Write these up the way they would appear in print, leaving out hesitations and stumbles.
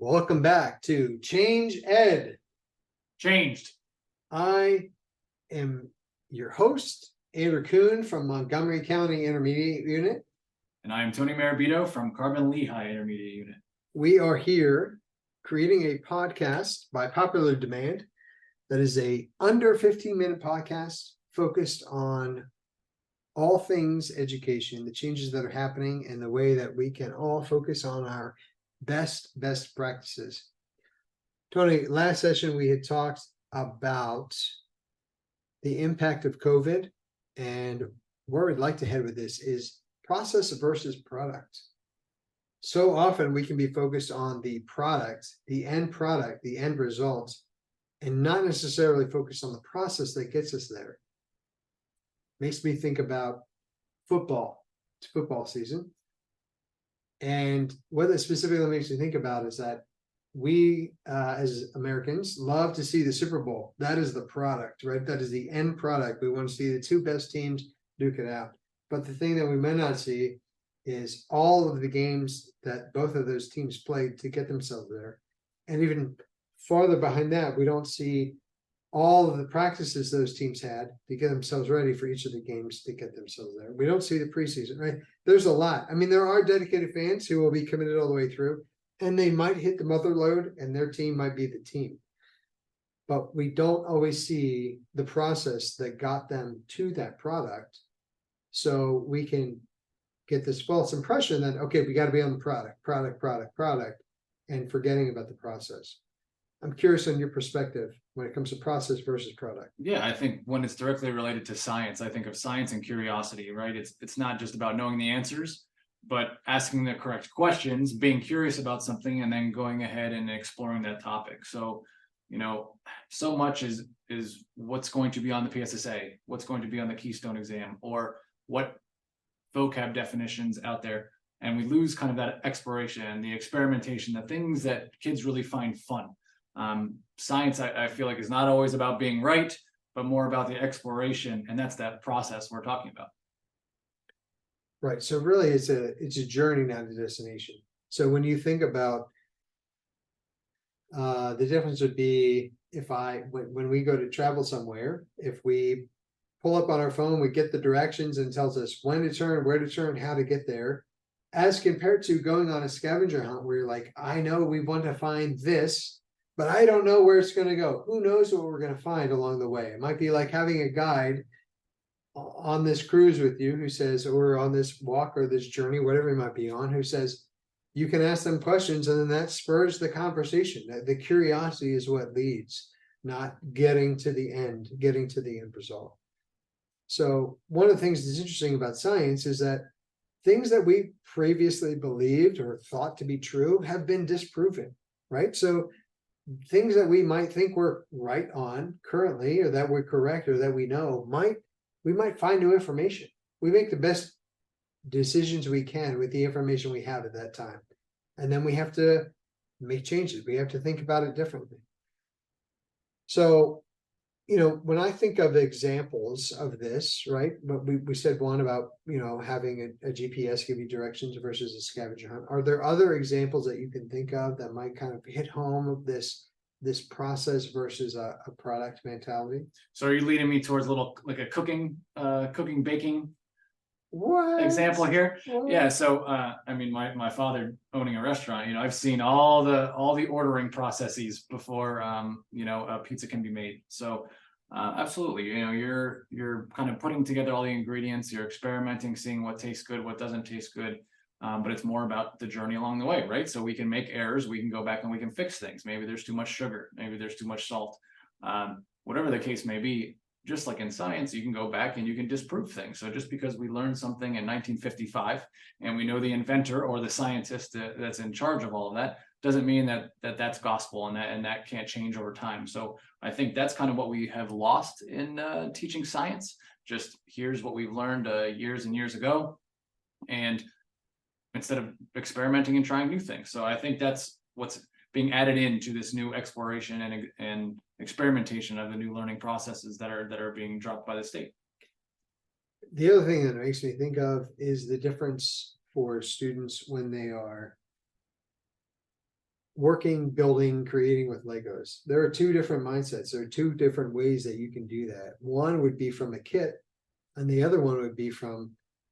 Welcome back to Change Ed. Changed. I am your host, Andrew Kuhn from Montgomery County Intermediate Unit. And I am Tony Marabito from Carbon Lehigh Intermediate Unit. We are here creating a podcast by popular demand that is a under 15-minute podcast focused on all things education, the changes that are happening, and the way that we can all focus on our best practices. Tony, last session we had talked about the impact of COVID, and where we'd like to head with this is process versus product. So often we can be focused on the product, the end result, and not necessarily focus on the process that gets us there. Makes me think about football. It's football season. And what it specifically makes me think about is that we, as Americans, love to see the Super Bowl. That is the product, right? That is the end product. We want to see the two best teams duke it out. But the thing that we may not see is all of the games that both of those teams played to get themselves there. And even farther behind that, we don't see all of the practices those teams had to get themselves ready for each of the games to get themselves there. We don't see the preseason, right? There's a lot. I mean, there are dedicated fans who will be committed all the way through, and they might hit the mother load and their team might be the team. But we don't always see the process that got them to that product. So we can get this false impression that, okay, we got to be on the product, and forgetting about the process. I'm curious on your perspective when it comes to process versus product. Yeah, I think when it's directly related to science, I think of science and curiosity, right? It's not just about knowing the answers, but asking the correct questions, being curious about something, and then going ahead and exploring that topic. So, so much is what's going to be on the PSSA, what's going to be on the Keystone exam, or what vocab definitions out there. And we lose kind of that exploration, the experimentation, the things that kids really find fun. Science, I feel like, is not always about being right, but more about the exploration, and that's that process we're talking about. Right. So really, it's a journey, not a destination. So when you think about the difference would be when we go to travel somewhere, if we pull up on our phone, we get the directions and tells us when to turn, where to turn, how to get there, as compared to going on a scavenger hunt where you're like, I know we want to find this, but I don't know where it's going to go. Who knows what we're going to find along the way? It might be like having a guide on this cruise with you who says, or on this walk or this journey, whatever you might be on, who says, you can ask them questions, and then that spurs the conversation. The curiosity is what leads, not getting to the end result. So one of the things that's interesting about science is that things that we previously believed or thought to be true have been disproven, right? So things that we might think we're right on currently, or that we're correct, or that we know, we might find new information. We make the best decisions we can with the information we have at that time. And then we have to make changes. We have to think about it differently. So, when I think of examples of this, right, but we said one about, having a GPS give you directions versus a scavenger hunt. Are there other examples that you can think of that might kind of hit home of this process versus a product mentality? So are you leading me towards like a cooking, baking example here? What? Yeah. So, I mean, my father owning a restaurant, I've seen all the ordering processes before, a pizza can be made. So, absolutely, you're kind of putting together all the ingredients, you're experimenting, seeing what tastes good, what doesn't taste good. But it's more about the journey along the way, right? So we can make errors, we can go back and we can fix things. Maybe there's too much sugar, maybe there's too much salt, whatever the case may be. Just like in science, you can go back and you can disprove things. So just because we learned something in 1955 and we know the inventor or the scientist that's in charge of all of that, doesn't mean that's gospel, and that can't change over time. So I think that's kind of what we have lost in teaching science. Just here's what we've learned years and years ago, and instead of experimenting and trying new things. So I think that's what's being added into this new exploration and experimentation of the new learning processes that are being dropped by the state. The other thing that it makes me think of is the difference for students when working, building, creating with Legos. There are two different mindsets. There are two different ways that you can do that. One would be from a kit, and the other one would be from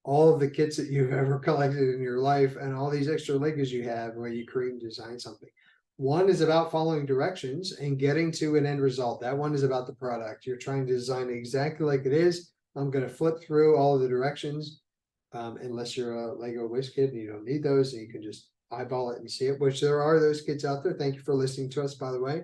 all of the kits that you've ever collected in your life and all these extra Legos you have where you create and design something. One is about following directions and getting to an end result. That one is about the product. You're trying to design it exactly like it is. I'm going to flip through all of the directions, unless you're a Lego Wish kid and you don't need those, and you can just eyeball it and see it, which there are those kids out there. Thank you for listening to us, by the way.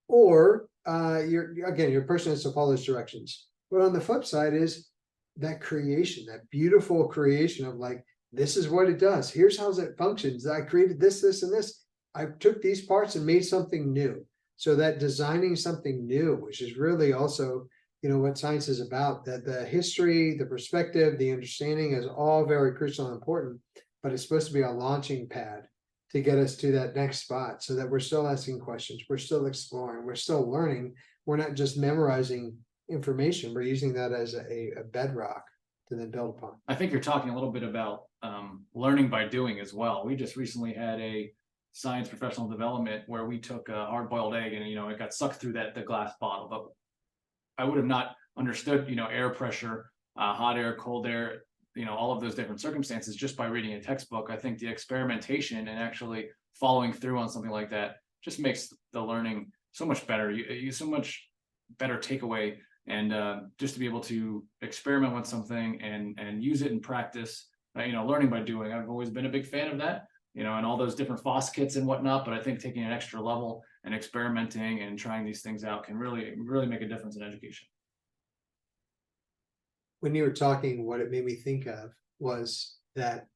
Or you're a person has to follow those directions. But on the flip side is that creation, that beautiful creation of like, this is what it does. Here's how it functions. I created this, this, and this. I took these parts and made something new. So that designing something new, which is really also, what science is about, that the history, the perspective, the understanding is all very crucial and important, but it's supposed to be a launching pad to get us to that next spot so that we're still asking questions. We're still exploring. We're still learning. We're not just memorizing information. We're using that as a bedrock to then build upon. I think you're talking a little bit about learning by doing as well. We just recently had a science professional development where we took a hard-boiled egg and it got sucked through the glass bottle, but I would have not understood air pressure, hot air, cold air, all of those different circumstances just by reading a textbook. I think the experimentation and actually following through on something like that just makes the learning so much better. You so much better takeaway, and just to be able to experiment with something and use it in practice. Learning by doing. I've always been a big fan of that. And all those different FOSS kits and whatnot. But I think taking an extra level and experimenting and trying these things out can really, really make a difference in education. When you were talking, what it made me think of was that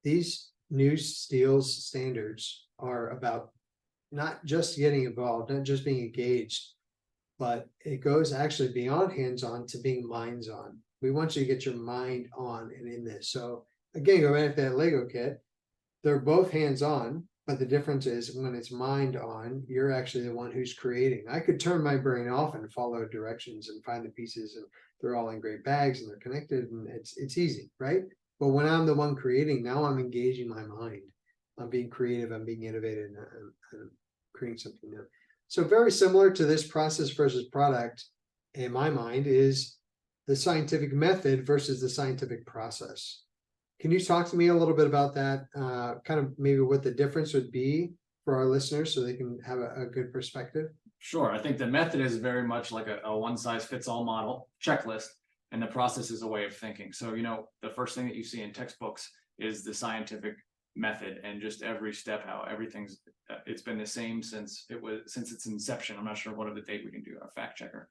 these new STEELS standards are about not just getting involved, not just being engaged, but it goes actually beyond hands-on to being minds-on. We want you to get your mind on and in this. So again, go back to that Lego kit. They're both hands-on, but the difference is when it's mind-on, you're actually the one who's creating. I could turn my brain off and follow directions and find the pieces, and they're all in great bags and they're connected, and it's easy, right? But when I'm the one creating, now I'm engaging my mind. I'm being creative, I'm being innovative, and I'm creating something new. So very similar to this process versus product, in my mind, is the scientific method versus the scientific process. Can you talk to me a little bit about that? Kind of maybe what the difference would be for our listeners so they can have a good perspective? Sure. I think the method is very much like a one-size-fits-all model checklist, and the process is a way of thinking. So, the first thing that you see in textbooks is the scientific method, and just every step, how everything's it's been the same since its inception. I'm not sure what of the date. We can do a fact checker,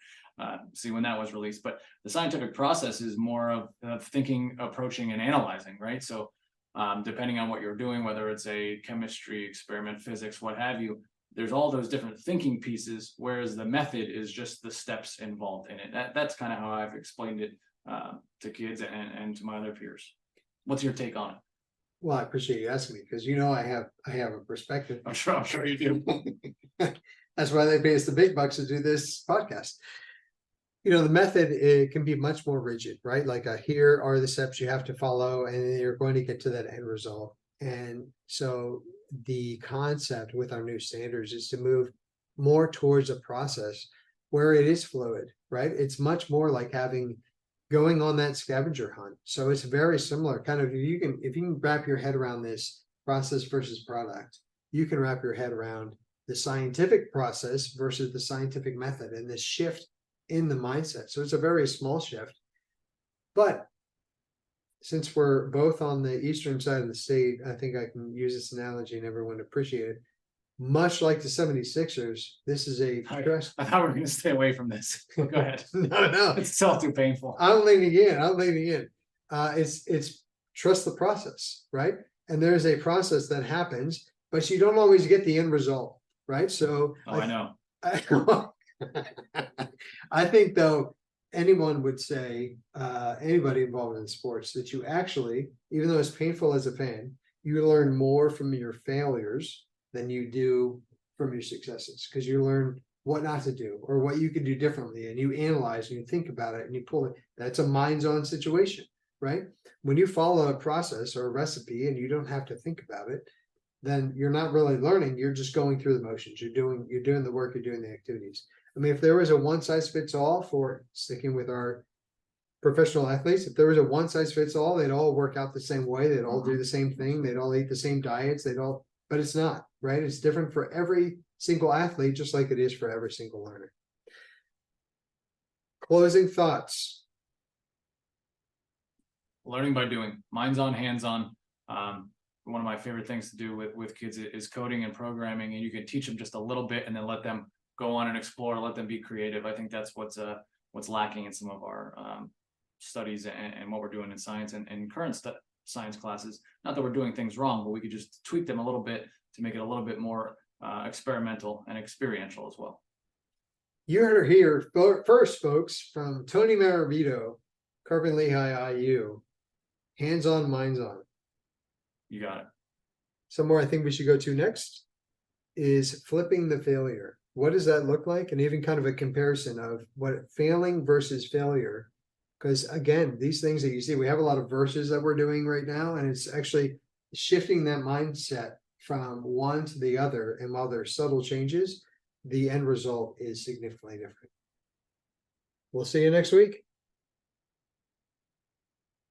see when that was released. But the scientific process is more of thinking, approaching, and analyzing, right? So depending on what you're doing, whether it's a chemistry experiment, physics, what have you, there's all those different thinking pieces, whereas the method is just the steps involved in it. That's kind of how I've explained it to kids and to my other peers. What's your take on it? Well, I appreciate you asking me, because I have a perspective. I'm sure you do. That's why they pay us the big bucks to do this podcast. The method, it can be much more rigid, right? Like here are the steps you have to follow, and you're going to get to that end result. And so the concept with our new standards is to move more towards a process where it is fluid, right? It's much more like going on that scavenger hunt. So it's very similar. Kind of, if you can wrap your head around this process versus product, you can wrap your head around the scientific process versus the scientific method, and this shift in the mindset. So it's a very small shift. But since we're both on the eastern side of the state, I think I can use this analogy and everyone appreciate it. Much like the 76ers, this is a stress. I thought we were going to stay away from this. Go ahead. No, it's still too painful. I'm leaning in. It's trust the process, right? And there's a process that happens, but you don't always get the end result, right? So I know. I think though, anyone would say, anybody involved in sports, that you actually, even though it's painful as a fan, you learn more from your failures than you do from your successes, because you learn what not to do or what you can do differently, and you analyze and you think about it and you pull it. That's a minds-on situation, right? When you follow a process or a recipe and you don't have to think about it, then you're not really learning. You're just going through the motions. You're doing the work, you're doing the activities. I mean, if there was a one size fits all for sticking with our professional athletes, if there was a one size fits all, they'd all work out the same way, they'd all do the same thing, they'd all eat the same diets, but it's not, right? It's different for every single athlete, just like it is for every single learner. Closing thoughts. Learning by doing, minds on, hands on. One of my favorite things to do with kids is coding and programming, and you can teach them just a little bit and then let them go on and explore, let them be creative. I think that's what's lacking in some of our studies and what we're doing in science and current science classes. Not that we're doing things wrong, but we could just tweak them a little bit to make it a little bit more experimental and experiential as well. You heard it here first, folks, from Tony Maravito, Carbon Lehigh IU. Hands on, minds on. You got it. Somewhere I think we should go to next is flipping the failure. What does that look like? And even kind of a comparison of what failing versus failure. Because again, these things that you see, we have a lot of verses that we're doing right now, and it's actually shifting that mindset from one to the other. And while there's subtle changes, the end result is significantly different. We'll see you next week.